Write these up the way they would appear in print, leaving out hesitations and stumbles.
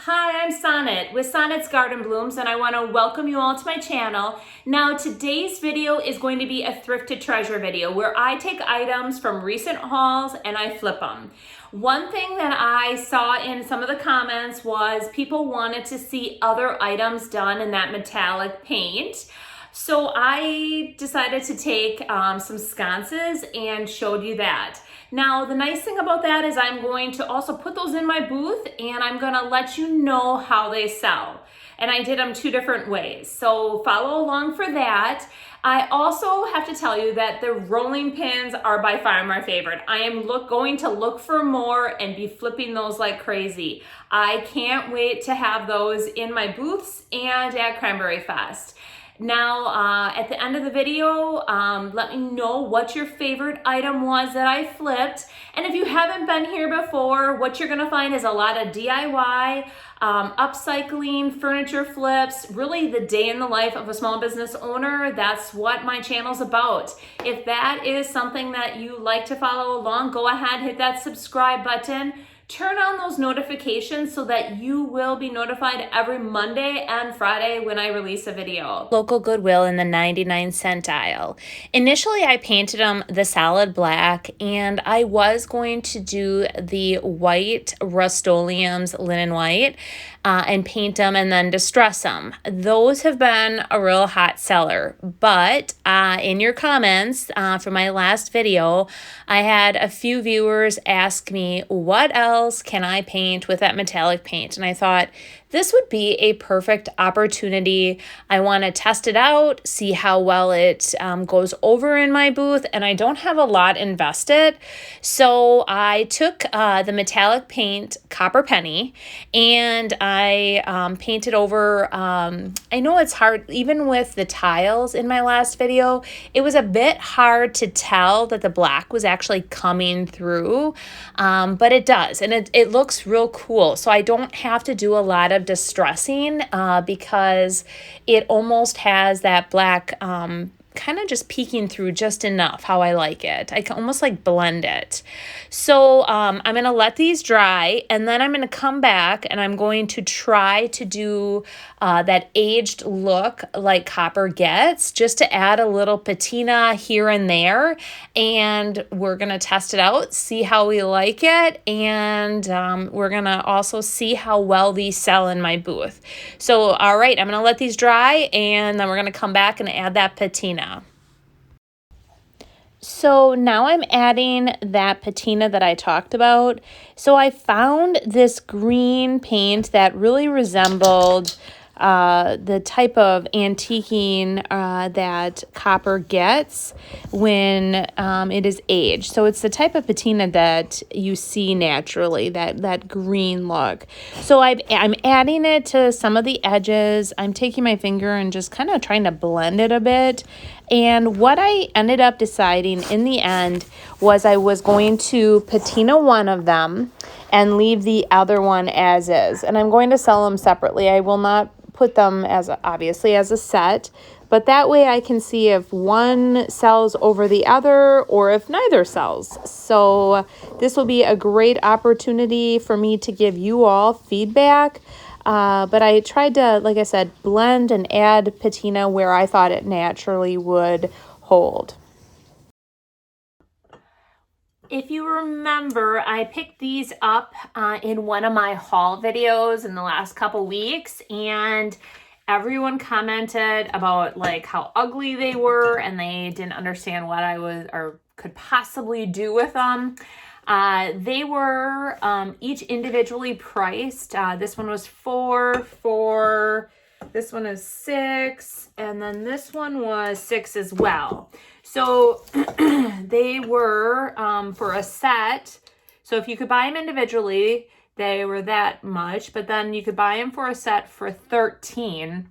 Hi, I'm Sonnet with Sonnet's Garden Blooms, and I want to welcome you all to my channel. Now, today's video is going to be a thrifted treasure video where I take items from recent hauls and I flip them. One thing that I saw in some of the comments was people wanted to see other items done in that metallic paint. So I decided to take some sconces and showed you that. Now, the nice thing about that is I'm going to also put those in my booth and I'm gonna let you know how they sell. And I did them two different ways, so follow along for that. I also have to tell you that the rolling pins are by far my favorite. I am going to look for more and be flipping those like crazy. I can't wait to have those in my booths and at Cranberry Fest. Now, at the end of the video, let me know what your favorite item was that I flipped. And if you haven't been here before, what you're gonna find is a lot of DIY, upcycling, furniture flips, really the day in the life of a small business owner. That's what my channel's about. If that is something that you like to follow along, go ahead, hit that subscribe button. Turn on those notifications so that you will be notified every Monday and Friday when I release a video. Local Goodwill in the 99-cent aisle. Initially, I painted them the solid black, and I was going to do the white Rust-Oleum's linen white and paint them and then distress them. Those have been a real hot seller, but in your comments for my last video, I had a few viewers ask me, what else can I paint with that metallic paint? And I thought, this would be a perfect opportunity. I want to test it out, see how well it goes over in my booth, and I don't have a lot invested. So I took the metallic paint, Copper Penny, and I painted over, I know it's hard, even with the tiles in my last video, it was a bit hard to tell that the black was actually coming through, but it does, and it looks real cool. So I don't have to do a lot of distressing because it almost has that black kind of just peeking through just enough how I like it. I can almost like blend it. So I'm going to let these dry, and then I'm going to come back and I'm going to try to do that aged look like copper gets, just to add a little patina here and there. And we're going to test it out, see how we like it, and we're going to also see how well these sell in my booth. So, all right, I'm going to let these dry, and then we're going to come back and add that patina. So now I'm adding that patina that I talked about. So I found this green paint that really resembled the type of antiquing that copper gets when it is aged. So it's the type of patina that you see naturally, that green look. So I'm adding it to some of the edges. I'm taking my finger and just kind of trying to blend it a bit. And what I ended up deciding in the end was I was going to patina one of them and leave the other one as is. And I'm going to sell them separately. I will not put them obviously as a set, but that way I can see if one sells over the other or if neither sells. So this will be a great opportunity for me to give you all feedback. But I tried to, like I said, blend and add patina where I thought it naturally would hold. If you remember, I picked these up in one of my haul videos in the last couple weeks, and everyone commented about like how ugly they were and they didn't understand what I was or could possibly do with them. They were each individually priced. This one was $4, this one is $6, and then this one was $6 as well. So they were for a set. So if you could buy them individually, they were that much, but then you could buy them for a set for $13.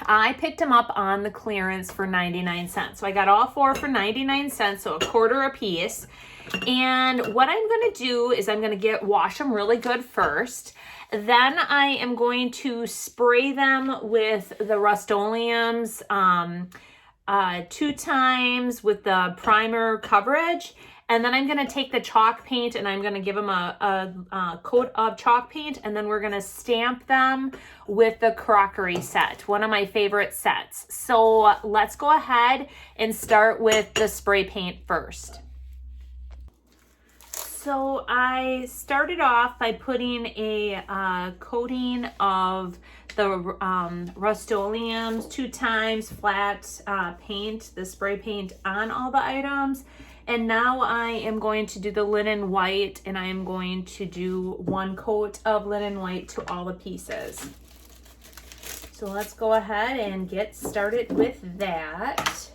I picked them up on the clearance for 99 cents. So I got all four for 99 cents, so a quarter a piece. And what I'm going to do is I'm going to wash them really good first. Then I am going to spray them with the Rust-Oleum's 2 times with the primer coverage. And then I'm gonna take the chalk paint and I'm gonna give them a coat of chalk paint, and then we're gonna stamp them with the crockery set, one of my favorite sets. So let's go ahead and start with the spray paint first. So I started off by putting a coating of the Rust-Oleum's 2 times flat paint, the spray paint on all the items. And now I am going to do the linen white, and I am going to do 1 coat of linen white to all the pieces. So let's go ahead and get started with that.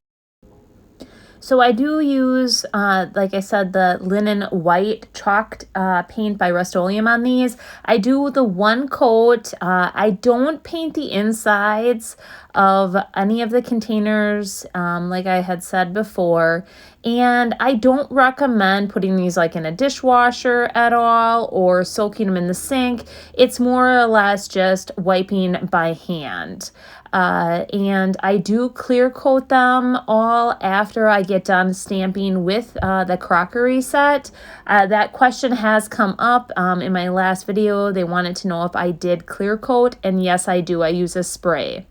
So I do use, like I said, the linen white chalked paint by Rust-Oleum on these. I do the 1 coat. I don't paint the insides of any of the containers, like I had said before. And I don't recommend putting these like in a dishwasher at all or soaking them in the sink. It's more or less just wiping by hand. And I do clear coat them all after I get done stamping with the crockery set. That question has come up in my last video. They wanted to know if I did clear coat, and yes, I do. I use a spray.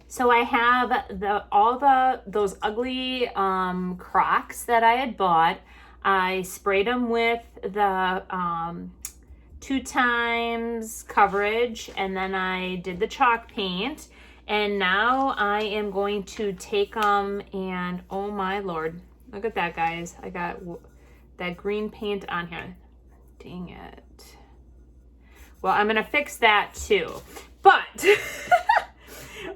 So I have all those ugly Crocs that I had bought. I sprayed them with the 2 times coverage, and then I did the chalk paint. And now I am going to take them and, oh my Lord, look at that, guys. I got that green paint on here. Dang it. Well, I'm gonna fix that too. But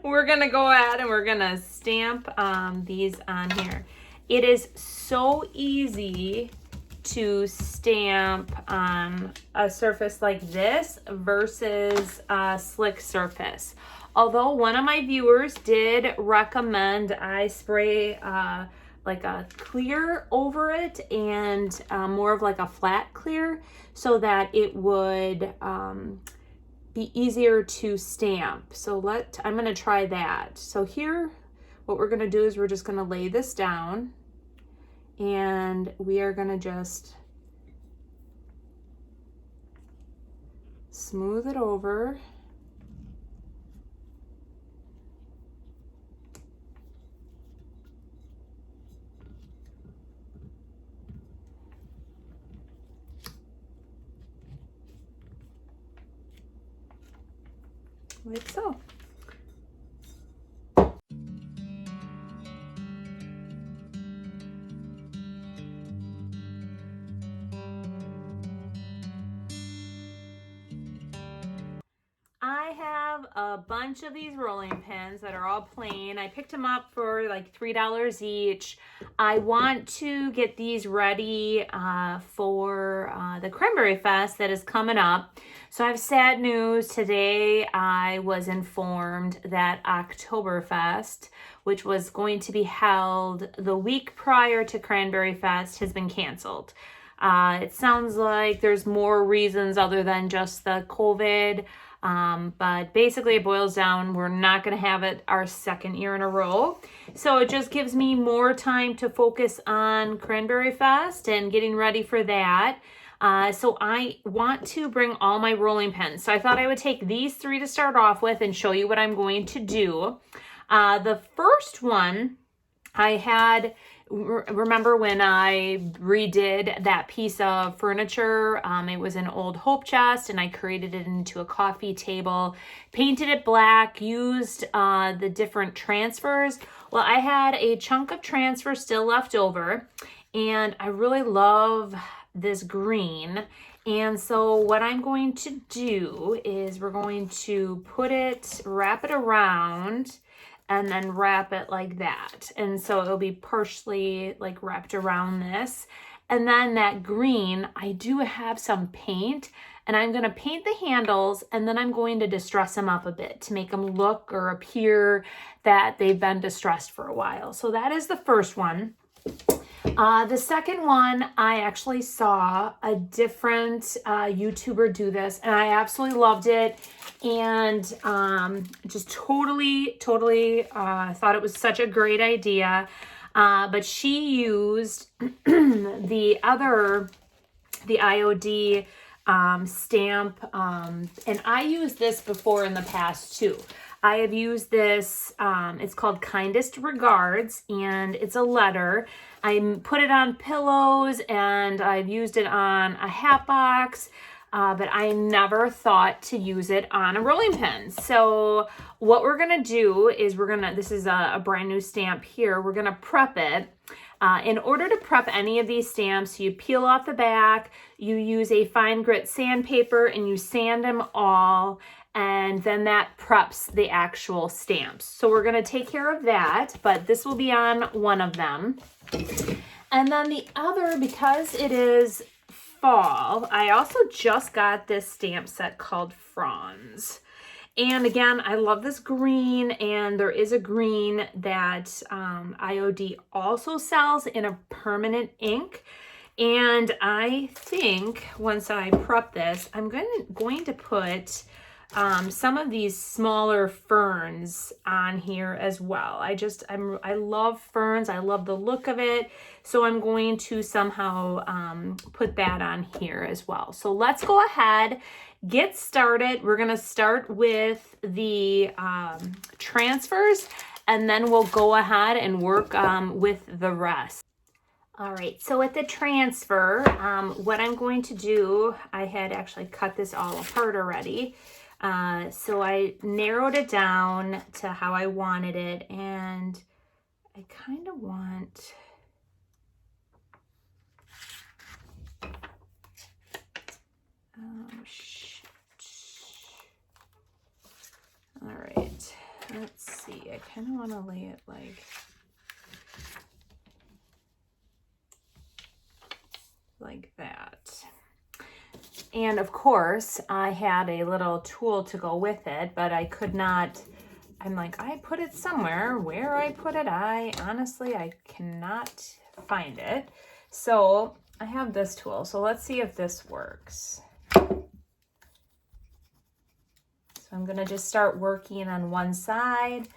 we're gonna go ahead and we're gonna stamp these on here. It is so easy to stamp on a surface like this versus a slick surface. Although one of my viewers did recommend I spray like a clear over it and more of like a flat clear so that it would be easier to stamp. So I'm gonna try that. So here, what we're gonna do is we're just gonna lay this down, and we are gonna just smooth it over. Like so. I have a bunch of these rolling pins that are all plain. I picked them up for like $3 each. I want to get these ready for the Cranberry Fest that is coming up. So I have sad news. Today I was informed that Oktoberfest, which was going to be held the week prior to Cranberry Fest, has been canceled. It sounds like there's more reasons other than just the COVID. But basically it boils down, we're not going to have it our 2nd year in a row. So it just gives me more time to focus on Cranberry Fest and getting ready for that. So I want to bring all my rolling pins. So I thought I would take these 3 to start off with and show you what I'm going to do. The first one I had, remember when I redid that piece of furniture? It was an old Hope chest, and I created it into a coffee table, painted it black, used the different transfers. Well, I had a chunk of transfer still left over, and I really love this green. And so what I'm going to do is we're going to wrap it around, and then wrap it like that. And so it'll be partially like wrapped around this. And then that green, I do have some paint, and I'm gonna paint the handles, and then I'm going to distress them up a bit to make them look or appear that they've been distressed for a while. So that is the first one. The second one, I actually saw a different YouTuber do this, and I absolutely loved it, and just totally thought it was such a great idea. but she used the IOD stamp, and I used this before in the past too. I have used this, it's called Kindest Regards, and it's a letter. I put it on pillows, and I've used it on a hat box, but I never thought to use it on a rolling pin. So what we're gonna do is this is a brand new stamp here, we're gonna prep it. In order to prep any of these stamps, you peel off the back, you use a fine grit sandpaper, and you sand them all, and then that preps the actual stamps. So we're gonna take care of that, but this will be on one of them. And then the other, because it is fall, I also just got this stamp set called Franz. And again, I love this green, and there is a green that IOD also sells in a permanent ink. And I think once I prep this, I'm going to put some of these smaller ferns on here as well. I love ferns. I love the look of it. So I'm going to somehow put that on here as well. So let's go ahead, get started. We're going to start with the transfers, and then we'll go ahead and work with the rest. All right, so with the transfer, what I'm going to do, I had actually cut this all apart already. So I narrowed it down to how I wanted it, and I kind of want... All right, let's see. I kind of want to lay it like that. And of course, I had a little tool to go with it, but I could not, I'm like, I put it somewhere. Where I put it, I cannot find it. So I have this tool. So let's see if this works. So I'm going to just start working on one side,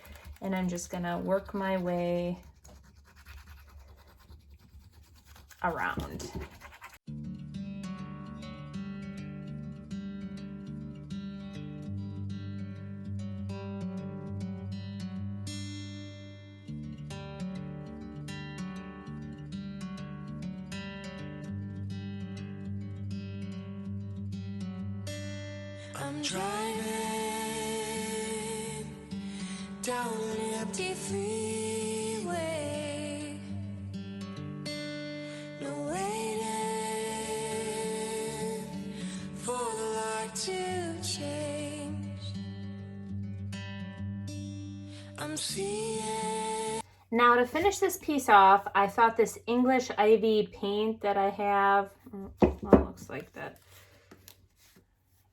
and I'm just going to work my way around. I'm driving down an empty freeway, no waiting for the light to change. I'm seeing. Now to finish this piece off, I thought this English Ivy paint that I have, well, it looks like that.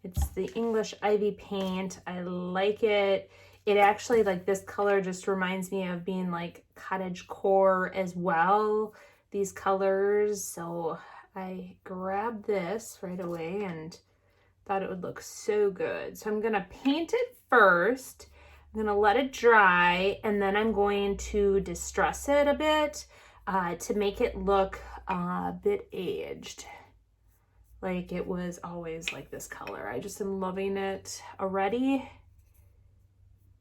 It's the English Ivy paint. I like it. It actually, like, this color just reminds me of being like cottagecore as well, these colors. So I grabbed this right away and thought it would look so good. So I'm gonna paint it first. I'm gonna let it dry, and then I'm going to distress it a bit to make it look a bit aged. Like it was always like this color. I just am loving it already.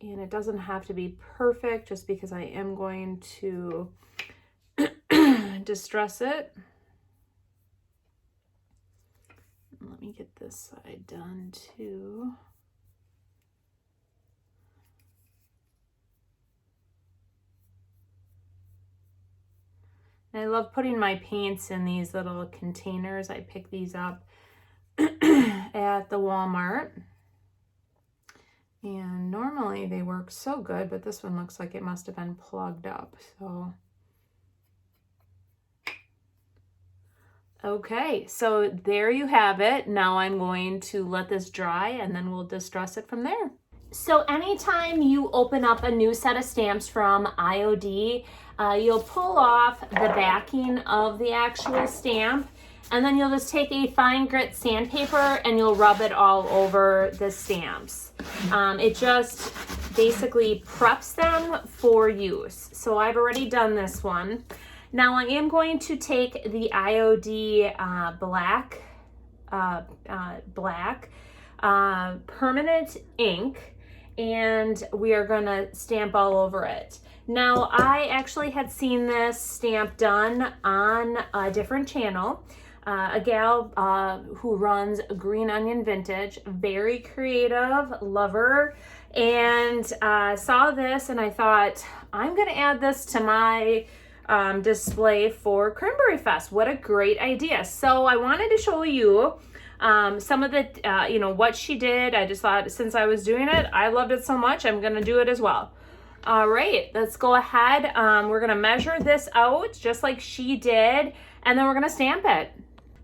And it doesn't have to be perfect just because I am going to distress it. Let me get this side done too. I love putting my paints in these little containers. I pick these up at the Walmart. And normally they work so good, but this one looks like it must have been plugged up. So, okay, so there you have it. Now I'm going to let this dry, and then we'll distress it from there. So anytime you open up a new set of stamps from IOD, you'll pull off the backing of the actual stamp, and then you'll just take a fine grit sandpaper and you'll rub it all over the stamps. It just basically preps them for use. So I've already done this one. Now I am going to take the IOD black permanent ink, and we are gonna stamp all over it. Now I actually had seen this stamp done on a different channel. A gal who runs Green Onion Vintage, very creative, lover, and saw this and I thought, I'm gonna add this to my display for Cranberry Fest. What a great idea. So I wanted to show you some of the, what she did. I just thought, since I was doing it, I loved it so much, I'm gonna do it as well. All right, let's go ahead. We're gonna measure this out just like she did, and then we're gonna stamp it.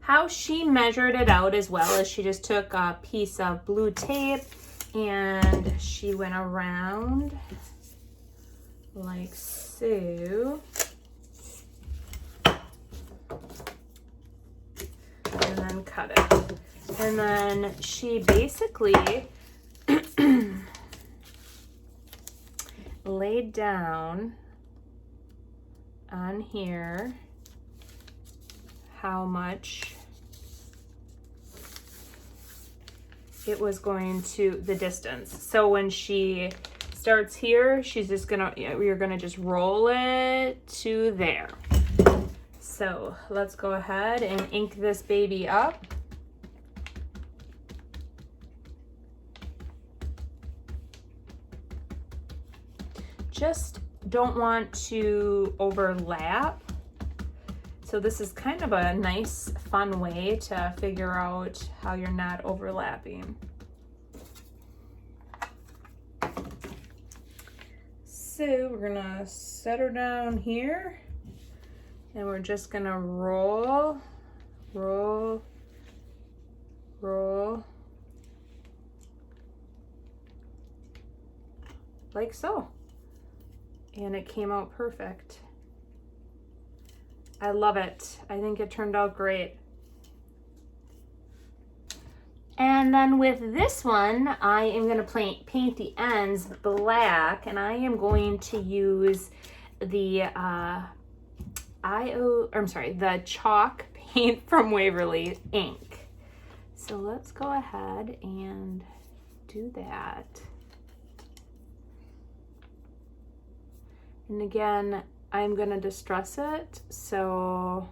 How she measured it out as well is she just took a piece of blue tape and she went around like so. And then cut it. And then she basically laid down on here how much it was going to, the distance. So when she starts here, she's just gonna, we're gonna just roll it to there. So let's go ahead and ink this baby up. Just don't want to overlap. So this is kind of a nice, fun way to figure out how you're not overlapping. So we're gonna set her down here and we're just gonna roll, roll, roll, like so. And it came out perfect. I love it. I think it turned out great. And then with this one, I am gonna paint the ends black, and I am going to use the the chalk paint from Waverly ink. So let's go ahead and do that. And again, I'm gonna distress it, so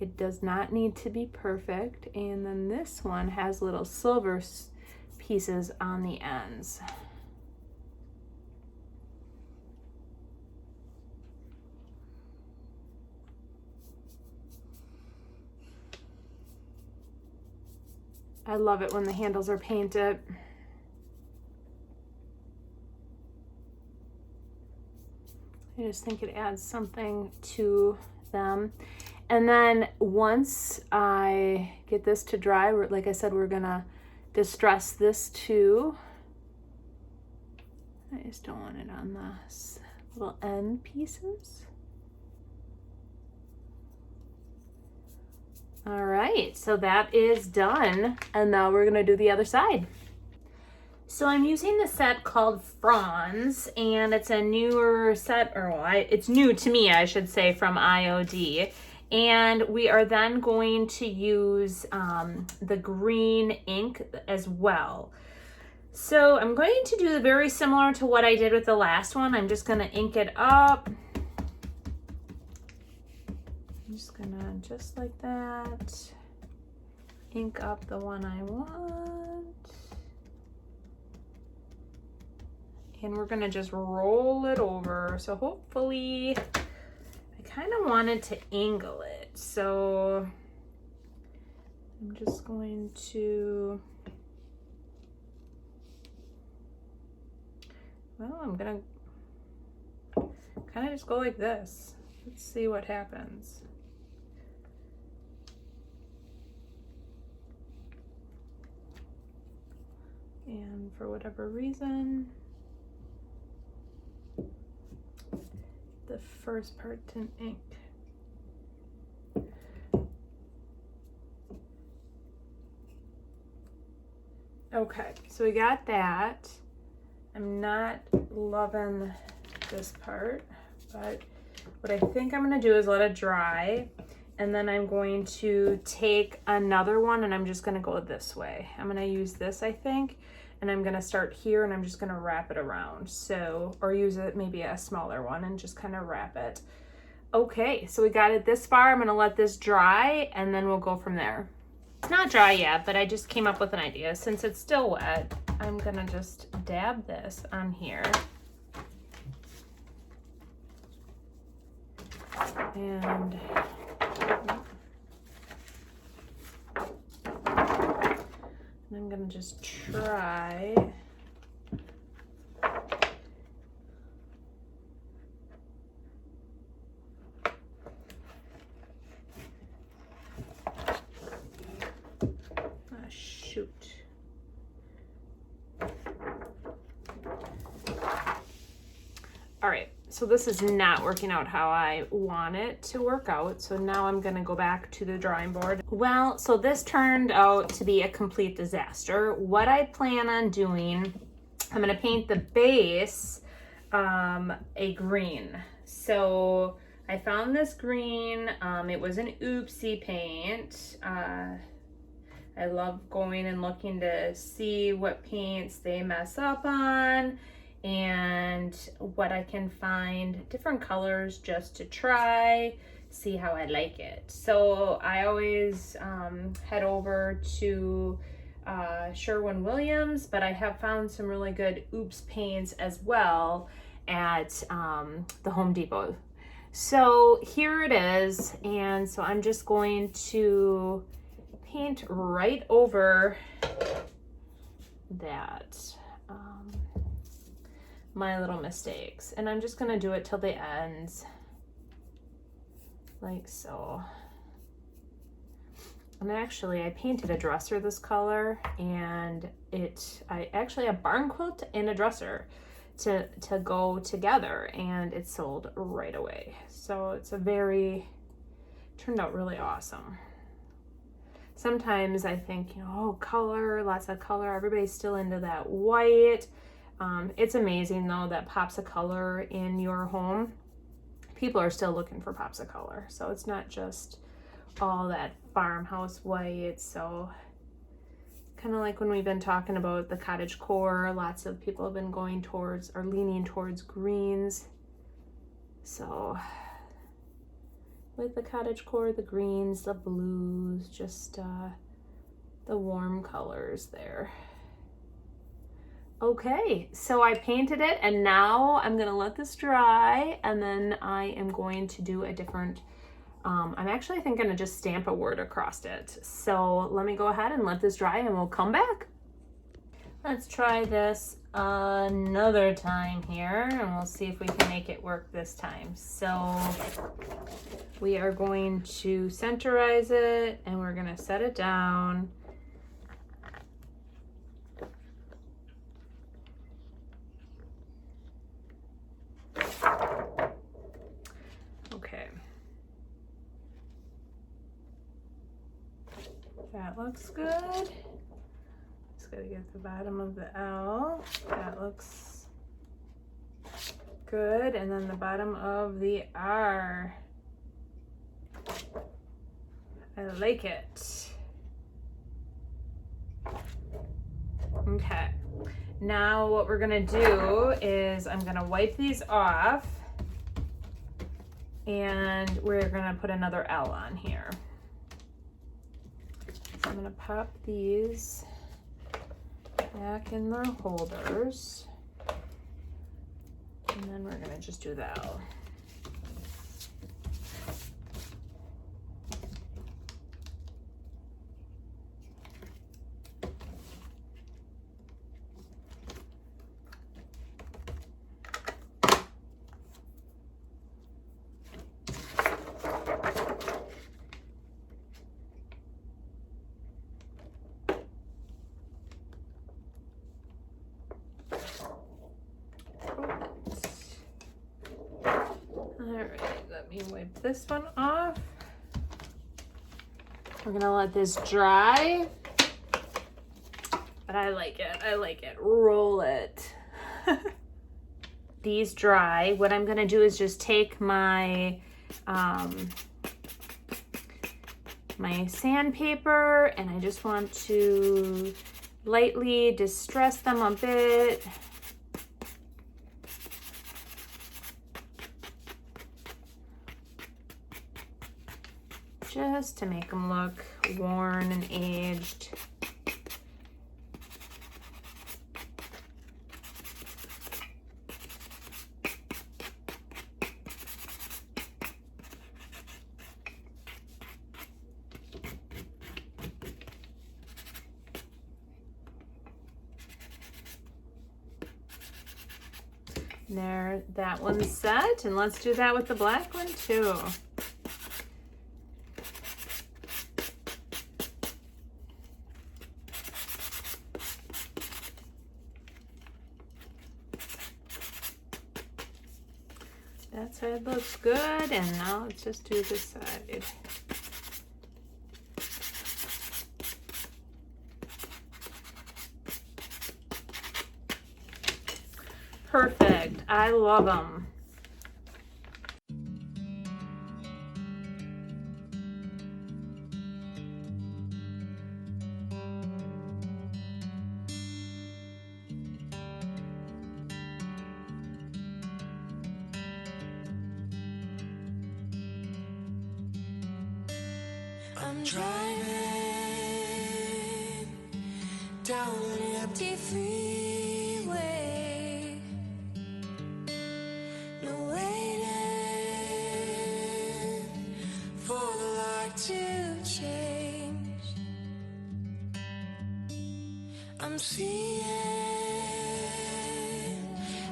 it does not need to be perfect. And then this one has little silver pieces on the ends. I love it when the handles are painted. I just think it adds something to them. And then once I get this to dry, like I said, we're gonna distress this too. I just don't want it on the little end pieces. All right, so that is done. And now we're gonna do the other side. So I'm using the set called Franz, and it's a newer set, or well, it's new to me, I should say, from IOD. And we are then going to use the green ink as well. So I'm going to do very similar to what I did with the last one. I'm just gonna ink it up. I'm just gonna, just like that, ink up the one I want. And we're gonna just roll it over. So hopefully, I kind of wanted to angle it. So I'm just going to, well, I'm gonna kind of just go like this. Let's see what happens. And for whatever reason, the first part didn't ink. Okay, so we got that. I'm not loving this part, but what I think I'm gonna do is let it dry, and then I'm going to take another one and I'm just gonna go this way. I'm gonna use this, I think, and I'm gonna start here and I'm just gonna wrap it around. So, or use it maybe a smaller one and just kind of wrap it. Okay, so we got it this far. I'm gonna let this dry and then we'll go from there. It's not dry yet, but I just came up with an idea. Since it's still wet, I'm gonna just dab this on here. And I'm gonna just try. Shoot. All right, so this is not working out how I want it to work out. So now I'm gonna go back to the drawing board. Well, so this turned out to be a complete disaster. What I plan on doing, I'm gonna paint the base a green. So I found this green, it was an oopsie paint. I love going and looking to see what paints they mess up on and what I can find, different colors just to try, see how I like it. So I always head over to Sherwin-Williams, but I have found some really good oops paints as well at the Home Depot. So here it is, and so I'm just going to paint right over that, my little mistakes, and I'm just gonna do it till the ends, like so. And actually I painted a dresser this color, and I actually have barn quilt and a dresser to go together, and it sold right away. So it's turned out really awesome. Sometimes I think, oh, color, lots of color. Everybody's still into that white. It's amazing though that pops of color in your home. People are still looking for pops of color. So it's not just all that farmhouse white. So kind of like when we've been talking about the cottagecore, lots of people have been going towards or leaning towards greens. So with the cottagecore, the greens, the blues, just the warm colors there. Okay, so I painted it, and now I'm gonna let this dry, and then I am going to do a different, I'm actually, I think, gonna just stamp a word across it. So let me go ahead and let this dry and we'll come back. Let's try this another time here, and we'll see if we can make it work this time. So we are going to centerize it, and we're gonna set it down. Okay. That looks good. Just gotta get the bottom of the L. That looks good. And then the bottom of the R. I like it. Okay. Now what we're gonna do is I'm gonna wipe these off, and we're gonna put another L on here. So I'm gonna pop these back in the holders, and then we're gonna just do the L. Wipe this one off. We're gonna let this dry, but I like it. I like it. Roll it. these dry, what I'm gonna do is just take my my sandpaper, and I just want to lightly distress them a bit. Just to make them look worn and aged. There, that one's set, and let's do that with the black one too. That side looks good, and now let's just do this side. Perfect. I love them. I'm driving down an empty freeway. No waiting for the light to change. I'm seeing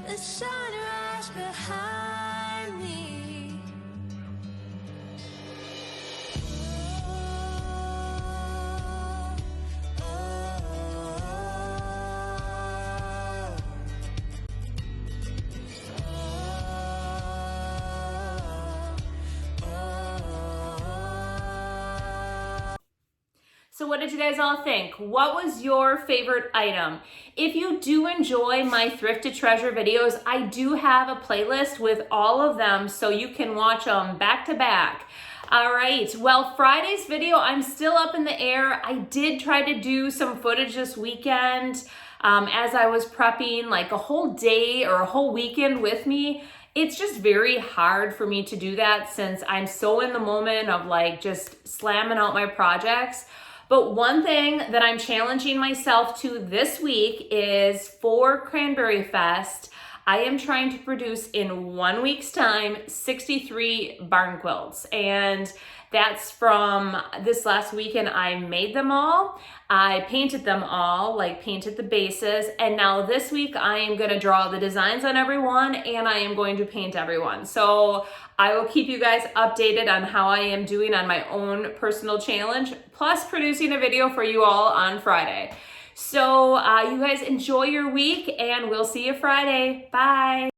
the sunrise behind me. So what did you guys all think? What was your favorite item? If you do enjoy my Thrift to Treasure videos, I do have a playlist with all of them so you can watch them back to back. All right, well, Friday's video, I'm still up in the air. I did try to do some footage this weekend as I was prepping, like a whole day or a whole weekend with me. It's just very hard for me to do that since I'm so in the moment of like just slamming out my projects. But one thing that I'm challenging myself to this week is for Cranberry Fest, I am trying to produce in 1 week's time 63 barn quilts. And that's from this last weekend. I made them all. I painted them all, like painted the bases. And now this week I am gonna draw the designs on everyone and I am going to paint everyone. So I will keep you guys updated on how I am doing on my own personal challenge, plus producing a video for you all on Friday. So you guys enjoy your week and we'll see you Friday. Bye.